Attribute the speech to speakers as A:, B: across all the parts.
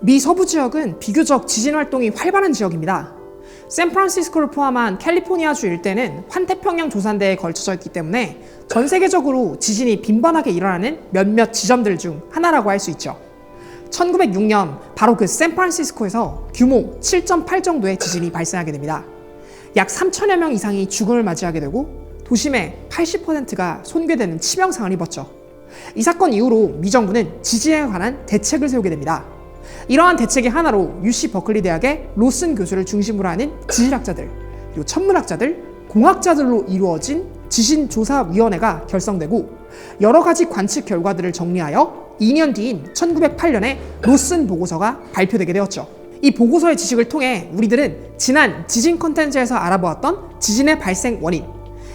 A: 미 서부 지역은 비교적 지진 활동이 활발한 지역입니다. 샌프란시스코를 포함한 캘리포니아주 일대는 환태평양 조산대에 걸쳐져 있기 때문에 전 세계적으로 지진이 빈번하게 일어나는 몇몇 지점들 중 하나라고 할 수 있죠. 1906년 바로 그 샌프란시스코에서 규모 7.8 정도의 지진이 발생하게 됩니다. 약 3천여 명 이상이 죽음을 맞이하게 되고 도심의 80%가 손괴되는 치명상을 입었죠. 이 사건 이후로 미 정부는 지진에 관한 대책을 세우게 됩니다. 이러한 대책의 하나로 UC 버클리 대학의 로슨 교수를 중심으로 하는 지질학자들, 그리고 천문학자들, 공학자들로 이루어진 지진조사위원회가 결성되고 여러 가지 관측 결과들을 정리하여 2년 뒤인 1908년에 로슨 보고서가 발표되게 되었죠. 이 보고서의 지식을 통해 우리들은 지난 지진 컨텐츠에서 알아보았던 지진의 발생 원인,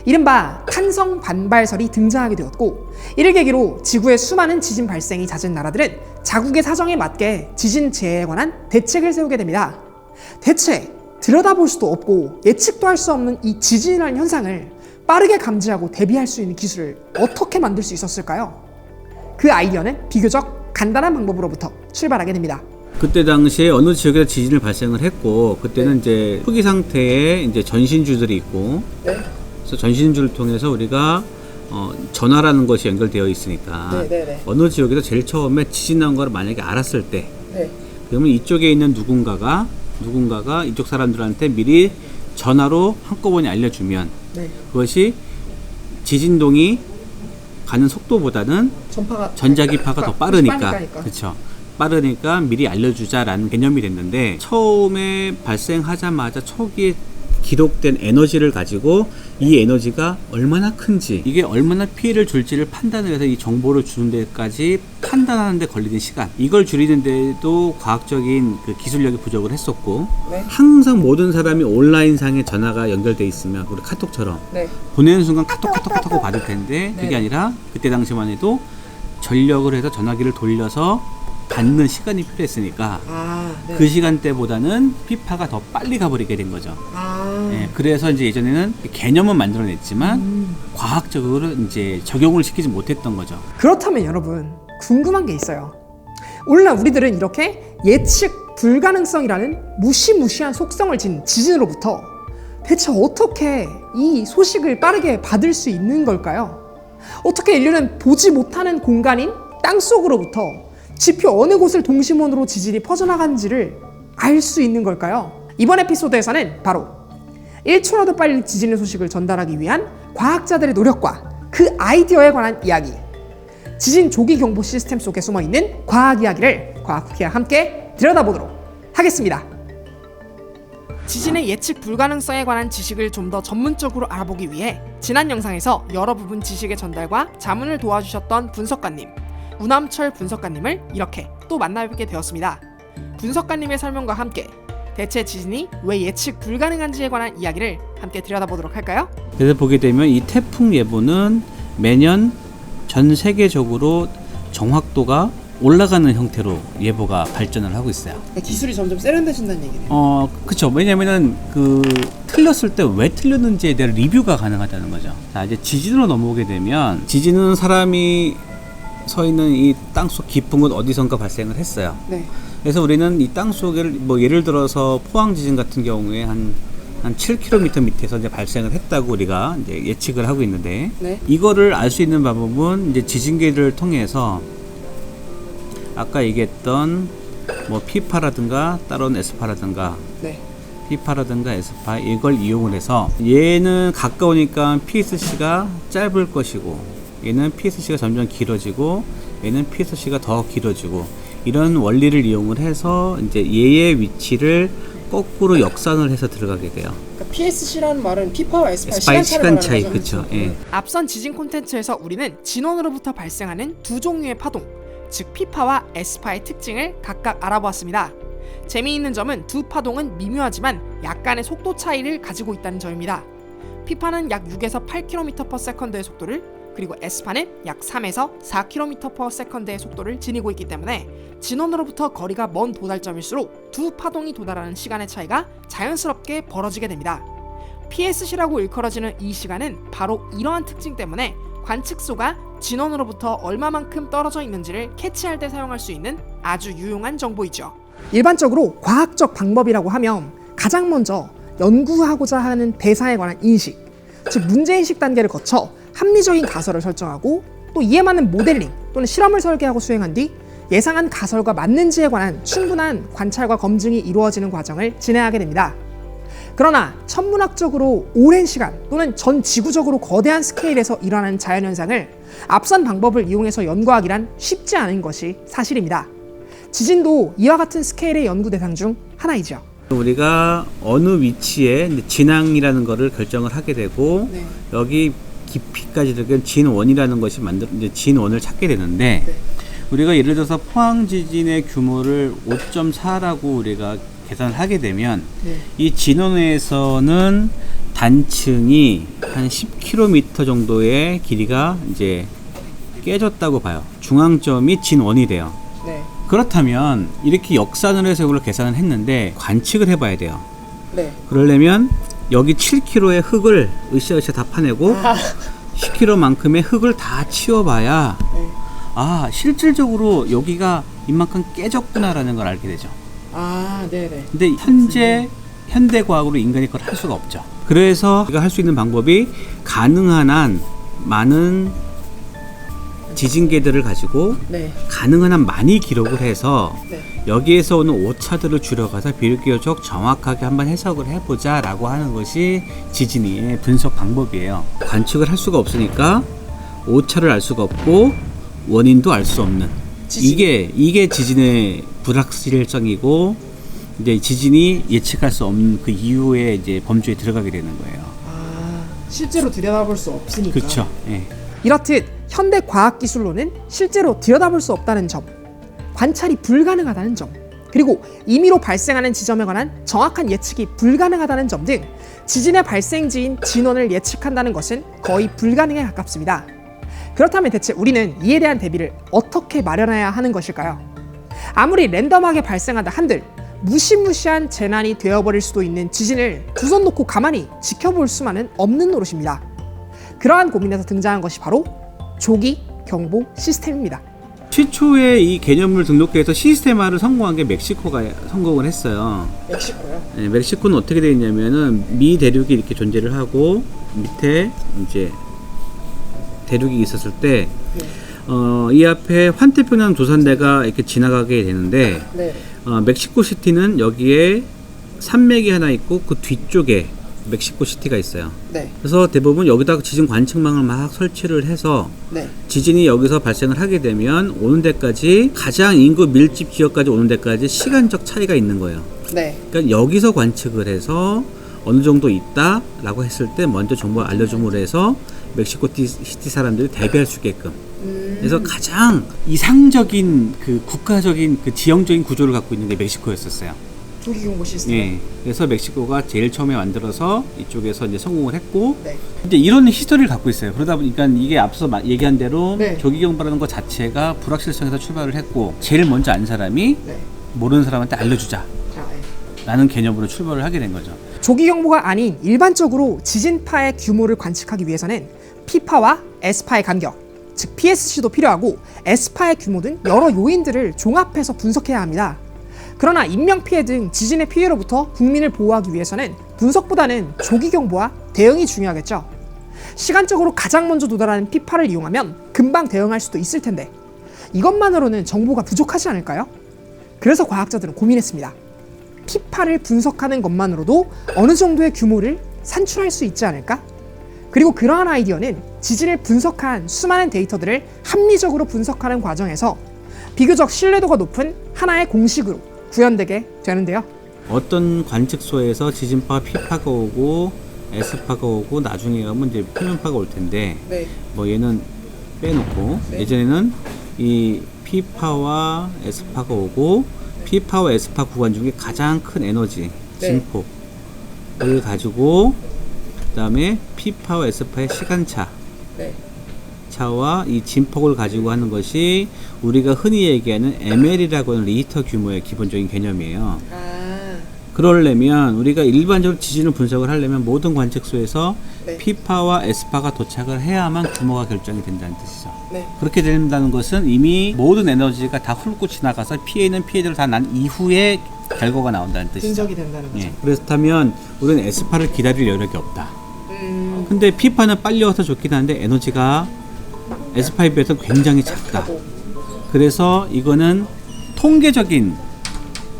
A: 이른바 탄성 반발설이 등장하게 되었고, 이를 계기로 지구의 수많은 지진 발생이 잦은 나라들은 자국의 사정에 맞게 지진 재해에 관한 대책을 세우게 됩니다. 대체 들여다볼 수도 없고 예측도 할 수 없는 이 지진이라는 현상을 빠르게 감지하고 대비할 수 있는 기술을 어떻게 만들 수 있었을까요? 그 아이디어는 비교적 간단한 방법으로부터 출발하게 됩니다.
B: 그때 당시에 어느 지역에서 지진을 발생을 했고, 그때는 이제 초기 상태에 이제 전신주들이 있고, 그래서 전신주를 통해서 우리가 전화라는 것이 연결되어 있으니까 어느 지역에서 제일 처음에 지진 난 거를 만약에 알았을 때, 그러면 이쪽에 있는 누군가가 이쪽 사람들한테 미리 전화로 한꺼번에 알려주면 그것이 지진동이 가는 속도보다는 전자기파가 더 빠르니까, 그렇죠. 빠르니까 미리 알려주자라는 개념이 됐는데, 처음에 발생하자마자 초기에 기록된 에너지를 가지고 이 에너지가 얼마나 큰지, 이게 얼마나 피해를 줄지를 판단을 해서 이 정보를 주는 데까지 판단하는 데 걸리는 시간, 이걸 줄이는 데도 과학적인 그 기술력이 부족을 했었고, 항상 모든 사람이 온라인상에 전화가 연결돼 있으면 우리 카톡처럼 보내는 순간 카톡 하고 받을 텐데, 그게 아니라 그때 당시만 해도 전력을 해서 전화기를 돌려서 받는 시간이 필요했으니까 그 시간대보다는 피파가 더 빨리 가버리게 된 거죠. 그래서 이제 예전에는 개념은 만들어냈지만 과학적으로 이제 적용을 시키지 못했던 거죠.
A: 그렇다면 여러분, 궁금한 게 있어요. 오늘날 우리들은 이렇게 예측 불가능성이라는 무시무시한 속성을 지닌 지진으로부터 대체 어떻게 이 소식을 빠르게 받을 수 있는 걸까요? 어떻게 인류는 보지 못하는 공간인 땅속으로부터 지표 어느 곳을 동심원으로 지진이 퍼져나가는지를 알 수 있는 걸까요? 이번 에피소드에서는 바로 1초라도 빨리 지진의 소식을 전달하기 위한 과학자들의 노력과 그 아이디어에 관한 이야기, 지진 조기 경보 시스템 속에 숨어있는 과학 이야기를 과학쿠키와 함께 들여다보도록 하겠습니다. 지진의 예측 불가능성에 관한 지식을 좀 더 전문적으로 알아보기 위해 지난 영상에서 여러 부분 지식의 전달과 자문을 도와주셨던 분석가님, 우남철 분석가님을 이렇게 또 만나뵙게 되었습니다. 분석가님의 설명과 함께 대체 지진이 왜 예측 불가능한지에 관한 이야기를 함께 들여다보도록 할까요?
B: 그래서 보게 되면 이 태풍 예보는 매년 전 세계적으로 정확도가 올라가는 형태로 예보가 발전을 하고 있어요.
A: 기술이 점점 세련되신다는 얘기네요.
B: 그렇죠. 왜냐면은 틀렸을 때 왜 틀렸는지에 대한 리뷰가 가능하다는 거죠. 자, 이제 지진으로 넘어오게 되면, 지진은 사람이 서 있는 이 땅속 깊은 곳 어디선가 발생을 했어요. 그래서 우리는 이 땅속을 뭐 예를 들어서 포항 지진 같은 경우에 한 7km 밑에서 이제 발생을 했다고 우리가 이제 예측을 하고 있는데, 이거를 알 수 있는 방법은 이제 지진계를 통해서 아까 얘기했던 뭐 피파라든가 따로는 에스파라든가, 피파라든가 에스파, 이걸 이용을 해서, 얘는 가까우니까 PSC가 짧을 것이고 얘는 PSC가 점점 길어지고 얘는 PSC가 더 길어지고, 이런 원리를 이용을 해서 이제 얘의 위치를 거꾸로 역산을 해서 들어가게 돼요.
A: 그러니까 PSC라는 말은 피파와
B: 에스파의 시간 차이, 그렇죠.
A: 앞선 지진 콘텐츠에서 우리는 진원으로부터 발생하는 두 종류의 파동, 즉 피파와 에스파의 특징을 각각 알아보았습니다. 재미있는 점은 두 파동은 미묘하지만 약간의 속도 차이를 가지고 있다는 점입니다. 피파는 약 6에서 8km/s의 속도를, 그리고 에스파는 약 3에서 4km/s의 속도를 지니고 있기 때문에 진원으로부터 거리가 먼 도달점일수록 두 파동이 도달하는 시간의 차이가 자연스럽게 벌어지게 됩니다. PSC라고 일컬어지는 이 시간은 바로 이러한 특징 때문에 관측소가 진원으로부터 얼마만큼 떨어져 있는지를 캐치할 때 사용할 수 있는 아주 유용한 정보이죠. 일반적으로 과학적 방법이라고 하면 가장 먼저 연구하고자 하는 대사에 관한 인식, 즉 문제인식 단계를 거쳐 합리적인 가설을 설정하고 또 이에 맞는 모델링 또는 실험을 설계하고 수행한 뒤 예상한 가설과 맞는지에 관한 충분한 관찰과 검증이 이루어지는 과정을 진행하게 됩니다. 그러나 천문학적으로 오랜 시간 또는 전 지구적으로 거대한 스케일에서 일어나는 자연현상을 앞선 방법을 이용해서 연구하기란 쉽지 않은 것이 사실입니다. 지진도 이와 같은 스케일의 연구 대상 중 하나이죠.
B: 우리가 어느 위치에 진앙이라는 것을 결정을 하게 되고
A: 네.
B: 여기 깊이까지 들면 진원이라는 것이 이제 진원을 찾게 되는데
A: 네.
B: 우리가 예를 들어서 포항 지진의 규모를 5.4라고 우리가 계산을 하게 되면
A: 네.
B: 이 진원에서는 단층이 한 10km 정도의 길이가 이제 깨졌다고 봐요. 중앙점이 진원이 돼요.
A: 네.
B: 그렇다면 이렇게 역산을 해서 이걸 계산을 했는데 관측을 해봐야 돼요.
A: 네.
B: 그러려면 여기 7km의 흙을 으쌰으쌰 다 파내고 10km만큼의 흙을 다 치워봐야
A: 네.
B: 아 실질적으로 여기가 이만큼 깨졌구나라는 걸 알게 되죠.
A: 아, 네네.
B: 근데 현재 현대과학으로 인간이 그걸 할 수가 없죠. 그래서 우리가 할 수 있는 방법이 가능한 한 많은 지진계들을 가지고
A: 네.
B: 가능한 한 많이 기록을 해서
A: 네.
B: 여기에서 오는 오차들을 줄여가서 비교적 정확하게 한번 해석을 해보자 라고 하는 것이 지진의 분석 방법이에요. 관측을 할 수가 없으니까 오차를 알 수가 없고 원인도 알 수 없는 이게 지진의 불확실성이고 이제 지진이 예측할 수 없는 그 이유의 이제 범주에 들어가게 되는 거예요.
A: 아, 실제로 들여다볼 수 없으니까.
B: 그렇죠. 예.
A: 이렇듯 현대 과학 기술로는 실제로 들여다볼 수 없다는 점, 관찰이 불가능하다는 점, 그리고 임의로 발생하는 지점에 관한 정확한 예측이 불가능하다는 점 등 지진의 발생지인 진원을 예측한다는 것은 거의 불가능에 가깝습니다. 그렇다면 대체 우리는 이에 대한 대비를 어떻게 마련해야 하는 것일까요? 아무리 랜덤하게 발생한다 한들 무시무시한 재난이 되어버릴 수도 있는 지진을 두 손 놓고 가만히 지켜볼 수만은 없는 노릇입니다. 그러한 고민에서 등장한 것이 바로 조기 경보 시스템입니다.
B: 최초에 이 개념을 등록해서 시스테마를 성공한 게 멕시코가 성공을 했어요.
A: 멕시코요?
B: 네, 멕시코는 어떻게 되어 있냐면은 미 대륙이 이렇게 존재를 하고 밑에 이제 대륙이 있었을 때 이 앞에 환태평양 조산대가 이렇게 지나가게 되는데
A: 네.
B: 멕시코 시티는 여기에 산맥이 하나 있고 그 뒤쪽에 멕시코 시티가 있어요.
A: 네.
B: 그래서 대부분 여기다가 지진 관측망을 막 설치를 해서
A: 네.
B: 지진이 여기서 발생을 하게 되면 오는 데까지 가장 인구 밀집 지역까지 오는 데까지 시간적 차이가 있는 거예요.
A: 네.
B: 그러니까 여기서 관측을 해서 어느 정도 있다라고 했을 때 먼저 정보를 알려줌으로 해서 멕시코 시티 사람들이 대비할 수 있게끔. 그래서 가장 이상적인 그 국가적인 그 지형적인 구조를 갖고 있는 게 멕시코였었어요.
A: 조기 경보 시스템.
B: 예. 그래서 멕시코가 제일 처음에 만들어서 이쪽에서 이제 성공을 했고,
A: 네.
B: 이제 이런 히스토리를 갖고 있어요. 그러다 보니까 이게 앞서 얘기한 대로
A: 네.
B: 조기경보라는 것 자체가 불확실성에서 출발을 했고, 제일 먼저 안 사람이
A: 네.
B: 모르는 사람한테 알려주자.
A: 아, 네.
B: 라는 개념으로 출발을 하게 된 거죠.
A: 조기 경보가 아닌 일반적으로 지진파의 규모를 관측하기 위해서는 P파와 S파의 간격, 즉 PSC도 필요하고 S파의 규모 등 여러 요인들을 종합해서 분석해야 합니다. 그러나 인명피해 등 지진의 피해로부터 국민을 보호하기 위해서는 분석보다는 조기 경보와 대응이 중요하겠죠. 시간적으로 가장 먼저 도달하는 P파를 이용하면 금방 대응할 수도 있을 텐데 이것만으로는 정보가 부족하지 않을까요? 그래서 과학자들은 고민했습니다. P파를 분석하는 것만으로도 어느 정도의 규모를 산출할 수 있지 않을까? 그리고 그러한 아이디어는 지진을 분석한 수많은 데이터들을 합리적으로 분석하는 과정에서 비교적 신뢰도가 높은 하나의 공식으로 구현되게 되는데요.
B: 어떤 관측소에서 지진파 P파가 오고 S파가 오고 나중에 가면 이제 표면파가 올 텐데
A: 네.
B: 뭐 얘는 빼놓고
A: 네.
B: 예전에는 이 P파와 S파가 오고 P파와 S파 구간 중에 가장 큰 에너지
A: 네.
B: 진폭을 가지고 그 다음에 P파와 S파의 시간차
A: 네.
B: 차와 이 진폭을 가지고 하는 것이 우리가 흔히 얘기하는 ML이라고 하는 리히터 규모의 기본적인 개념이에요.
A: 아.
B: 그러려면 우리가 일반적으로 지진을 분석을 하려면 모든 관측소에서
A: 네.
B: 피파와 에스파가 도착을 해야만 규모가 결정이 된다는 뜻이죠.
A: 네.
B: 그렇게 된다는 것은 이미 모든 에너지가 다 훑고 지나가서 피해 있는 피해들을 다 난 이후에 결과가 나온다는 뜻이죠.
A: 분석이 된다는 거죠.
B: 예. 그렇다면 우리는 에스파를 기다릴 여력이 없다. 근데 피파는 빨리 와서 좋긴 한데 에너지가 에스파에 비해서 굉장히 작다. 그래서 이거는 통계적인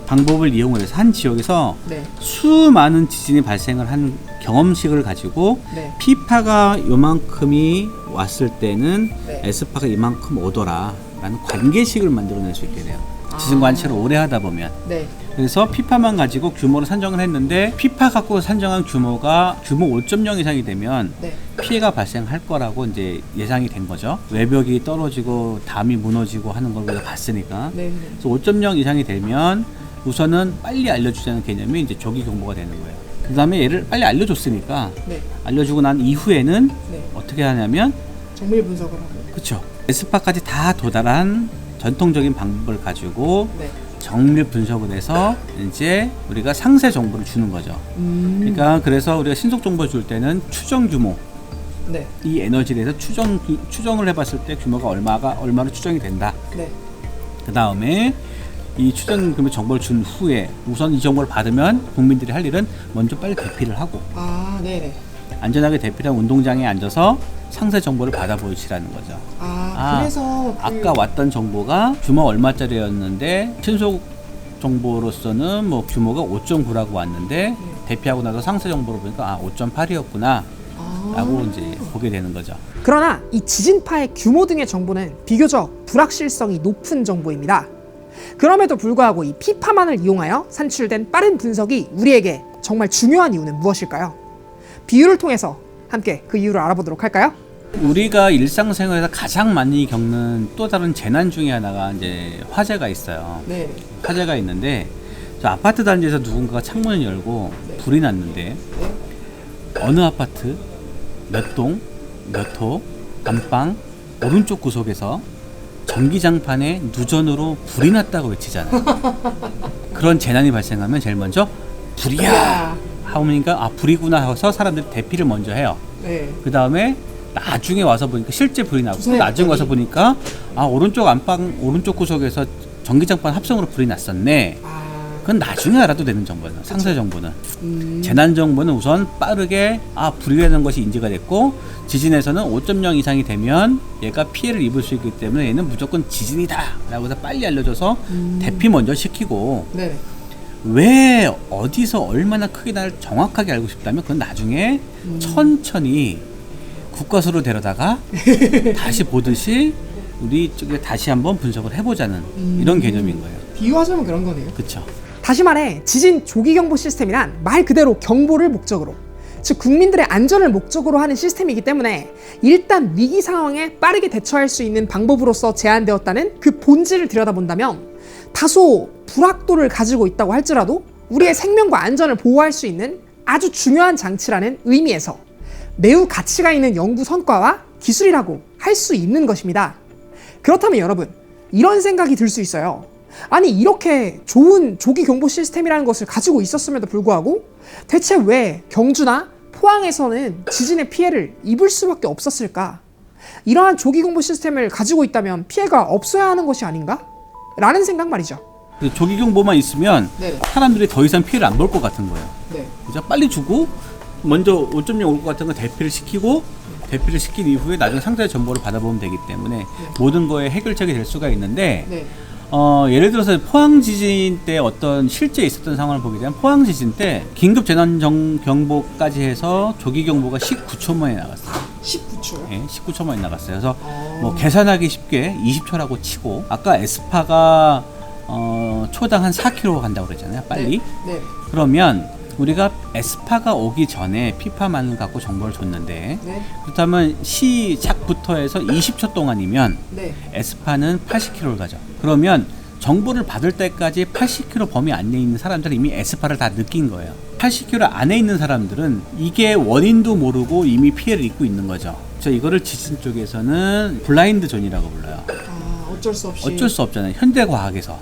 B: 방법을 이용을 해서 한 지역에서
A: 네.
B: 수많은 지진이 발생을 한 경험식을 가지고
A: 네.
B: 피파가 요만큼이 왔을 때는
A: 네.
B: 에스파가 이만큼 오더라 라는 관계식을 만들어낼 수 있게 돼요. 지진 관측을 오래 하다 보면.
A: 네.
B: 그래서 피파만 가지고 규모를 산정을 했는데 피파 갖고 산정한 규모가 규모 5.0 이상이 되면
A: 네.
B: 피해가 발생할 거라고 이제 예상이 된 거죠. 외벽이 떨어지고 담이 무너지고 하는 걸 우리가 봤으니까.
A: 네.
B: 그래서 5.0 이상이 되면 우선은 빨리 알려주자는 개념이 이제 조기 경보가 되는 거예요. 그 다음에 얘를 빨리 알려줬으니까
A: 네.
B: 알려주고 난 이후에는
A: 네.
B: 어떻게 하냐면
A: 정밀 분석을 하고.
B: 그쵸 에스파까지 다 도달한 전통적인 방법을 가지고
A: 네.
B: 정밀 분석을 해서 이제 우리가 상세 정보를 주는 거죠. 그러니까 그래서 우리가 신속 정보 줄 때는 추정 규모
A: 네.
B: 이 에너지에 대해서 추정을 해봤을 때 규모가 얼마로 추정이 된다.
A: 네.
B: 그 다음에 이 추정 규모 정보를 준 후에 우선 이 정보를 받으면 국민들이 할 일은 먼저 빨리 대피를 하고
A: 아, 네네.
B: 안전하게 대피한 운동장에 앉아서 상세 정보를 받아 보시라는 거죠.
A: 그래서
B: 아까 왔던 정보가 규모 얼마짜리였는데 신속 정보로서는 뭐 규모가 5.9라고 왔는데 대피하고 나서 상세 정보를 보니까 5.8이었구나 라고 이제 보게 되는 거죠.
A: 그러나 이 지진파의 규모 등의 정보는 비교적 불확실성이 높은 정보입니다. 그럼에도 불구하고 이 피파만을 이용하여 산출된 빠른 분석이 우리에게 정말 중요한 이유는 무엇일까요? 비유를 통해서 함께 그 이유를 알아보도록 할까요?
B: 우리가 일상생활에서 가장 많이 겪는 또 다른 재난 중에 하나가 이제 화재가 있어요.
A: 네.
B: 화재가 있는데 저 아파트 단지에서 누군가가 창문을 열고 불이 났는데 어느 아파트 몇 동 몇 호 안방 오른쪽 구석에서 전기장판에 누전으로 불이 났다고 외치잖아요. 그런 재난이 발생하면 제일 먼저 불이야 하니까 불이구나 해서 사람들이 대피를 먼저 해요.
A: 네.
B: 그 다음에 나중에 와서 보니까 실제 불이 나고
A: 주사위
B: 나중에 와서
A: 갑자기.
B: 보니까 오른쪽 안방 오른쪽 구석에서 전기장판 합성으로 불이 났었네. 그건 나중에 알아도 되는 정보예요. 상세 정보는. 재난 정보는 우선 빠르게 불이라는 것이 인지가 됐고 지진에서는 5.0 이상이 되면 얘가 피해를 입을 수 있기 때문에 얘는 무조건 지진이다 라고 해서 빨리 알려줘서 대피 먼저 시키고
A: 네.
B: 왜 어디서 얼마나 크게 날 정확하게 알고 싶다면 그건 나중에 천천히 국과수로 데려다가 다시 보듯이 우리 쪽에 다시 한번 분석을 해보자는 이런 개념인 거예요.
A: 비유하자면 그런 거네요.
B: 그렇죠.
A: 다시 말해 지진 조기경보 시스템이란 말 그대로 경보를 목적으로, 즉 국민들의 안전을 목적으로 하는 시스템이기 때문에 일단 위기 상황에 빠르게 대처할 수 있는 방법으로서 제안되었다는 그 본질을 들여다본다면 다소 불확도를 가지고 있다고 할지라도 우리의 생명과 안전을 보호할 수 있는 아주 중요한 장치라는 의미에서 매우 가치가 있는 연구 성과와 기술이라고 할 수 있는 것입니다. 그렇다면 여러분, 이런 생각이 들 수 있어요. 아니, 이렇게 좋은 조기 경보 시스템이라는 것을 가지고 있었음에도 불구하고 대체 왜 경주나 포항에서는 지진의 피해를 입을 수밖에 없었을까? 이러한 조기 경보 시스템을 가지고 있다면 피해가 없어야 하는 것이 아닌가? 라는 생각 말이죠.
B: 조기 경보만 있으면
A: 네.
B: 사람들이 더 이상 피해를 안 볼 것 같은 거예요.
A: 네.
B: 그죠? 빨리 주고 먼저 5.0 올 것 같은 거 대피를 시키고 대피를 시킨 이후에 나중에 상세 정보를 받아보면 되기 때문에 모든 거에 해결책이 될 수가 있는데
A: 네.
B: 예를 들어서 포항 지진 때 어떤 실제 있었던 상황을 보게 되면 포항 지진 때 긴급 재난 경보까지 해서 조기 경보가 19초 만에 나갔어요.
A: 19초.
B: 예, 19초 만에 나갔어요. 그래서 뭐 계산하기 쉽게 20초라고 치고 아까 에스파가 초당 한 4km 간다고 그랬잖아요. 빨리.
A: 네.
B: 그러면 우리가 에스파가 오기 전에 피파만을 갖고 정보를 줬는데
A: 네.
B: 그렇다면 시작부터 해서 20초 동안이면
A: 네.
B: 에스파는 80km를 가죠. 그러면 정보를 받을 때까지 80km 범위 안에 있는 사람들은 이미 에스파를 다 느낀 거예요. 80km 안에 있는 사람들은 이게 원인도 모르고 이미 피해를 입고 있는 거죠. 그래서 이거를 지진 쪽에서는 블라인드 존이라고 불러요.
A: 어쩔 수 없이.
B: 어쩔 수 없잖아요. 현대과학에서.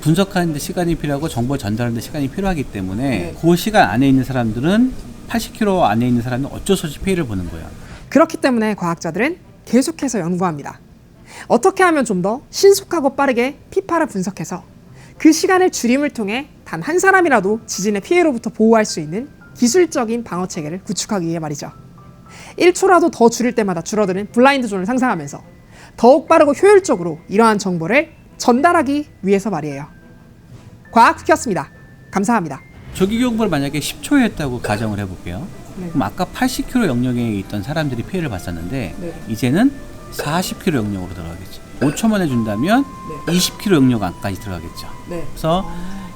B: 분석하는 데 시간이 필요하고 정보 전달하는 데 시간이 필요하기 때문에 그 시간 안에 있는 사람들은 80km 안에 있는 사람은 어쩔 수 없이 피해를 보는 거예요.
A: 그렇기 때문에 과학자들은 계속해서 연구합니다. 어떻게 하면 좀 더 신속하고 빠르게 피파를 분석해서 그 시간을 줄임을 통해 단 한 사람이라도 지진의 피해로부터 보호할 수 있는 기술적인 방어 체계를 구축하기 위해 말이죠. 1초라도 더 줄일 때마다 줄어드는 블라인드 존을 상상하면서 더욱 빠르고 효율적으로 이러한 정보를 전달하기 위해서 말이에요. 과학 쿠키였습니다. 감사합니다.
B: 조기 경보를 만약에 10초에 했다고 가정을 해볼게요. 그럼 아까 80km 영역에 있던 사람들이 피해를 봤었는데 이제는 40km 영역으로 들어가겠죠. 5초만 해준다면 20km 영역 안까지 들어가겠죠. 그래서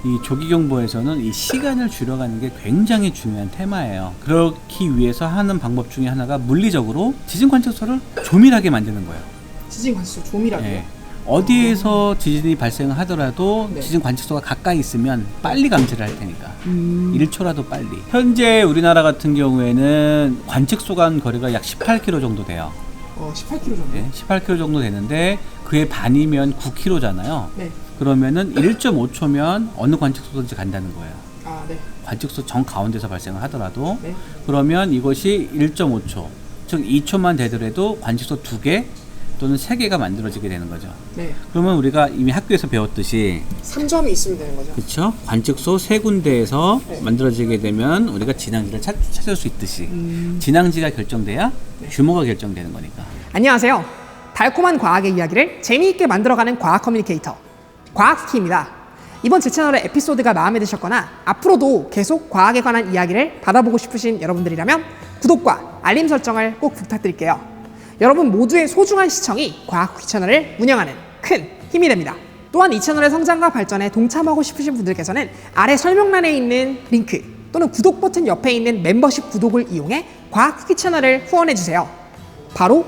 B: 이 조기 경보에서는 이 시간을 줄여가는 게 굉장히 중요한 테마예요. 그렇기 위해서 하는 방법 중에 하나가 물리적으로 지진 관측소를 조밀하게 만드는 거예요.
A: 지진 관측소 조밀하게.
B: 어디에서 지진이 발생하더라도 지진 관측소가 가까이 있으면 빨리 감지를 할 테니까 1초라도 빨리. 현재 우리나라 같은 경우에는 관측소 간 거리가 약 18km 정도 돼요.
A: 18km 정도.
B: 18km 정도 되는데 그의 반이면 9km잖아요. 그러면은 1.5초면 어느 관측소든지 간다는 거예요. 관측소 정 가운데서 발생을 하더라도 그러면 이것이 1.5초, 즉 2초만 되더라도 관측소 2개 또는 3개가 만들어지게 되는 거죠. 그러면 우리가 이미 학교에서 배웠듯이
A: 3점이 있으면 되는 거죠.
B: 그렇죠. 관측소 3군데에서 만들어지게 되면 우리가 진앙지를 찾을 수 있듯이 진앙지가 결정돼야 규모가 결정되는 거니까.
A: 안녕하세요. 달콤한 과학의 이야기를 재미있게 만들어가는 과학 커뮤니케이터 과학쿠키입니다. 이번 제 채널의 에피소드가 마음에 드셨거나 앞으로도 계속 과학에 관한 이야기를 받아보고 싶으신 여러분들이라면 구독과 알림 설정을 꼭 부탁드릴게요. 여러분 모두의 소중한 시청이 과학쿠키 채널을 운영하는 큰 힘이 됩니다. 또한 이 채널의 성장과 발전에 동참하고 싶으신 분들께서는 아래 설명란에 있는 링크 또는 구독 버튼 옆에 있는 멤버십 구독을 이용해 과학쿠키 채널을 후원해주세요. 바로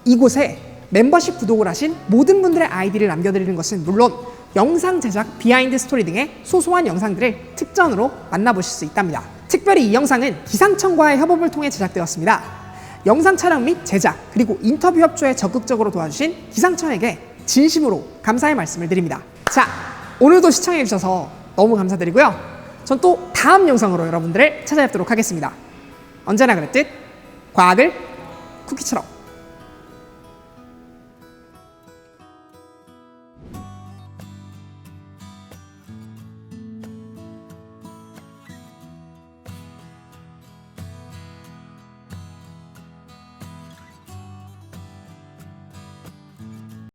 A: 이곳에 멤버십 구독을 하신 모든 분들의 아이디를 남겨드리는 것은 물론 영상 제작, 비하인드 스토리 등의 소소한 영상들을 특전으로 만나보실 수 있답니다. 특별히 이 영상은 기상청과의 협업을 통해 제작되었습니다. 영상 촬영 및 제작, 그리고 인터뷰 협조에 적극적으로 도와주신 기상청에게 진심으로 감사의 말씀을 드립니다. 자, 오늘도 시청해주셔서 너무 감사드리고요. 전 또 다음 영상으로 여러분들을 찾아뵙도록 하겠습니다. 언제나 그랬듯 과학을 쿠키처럼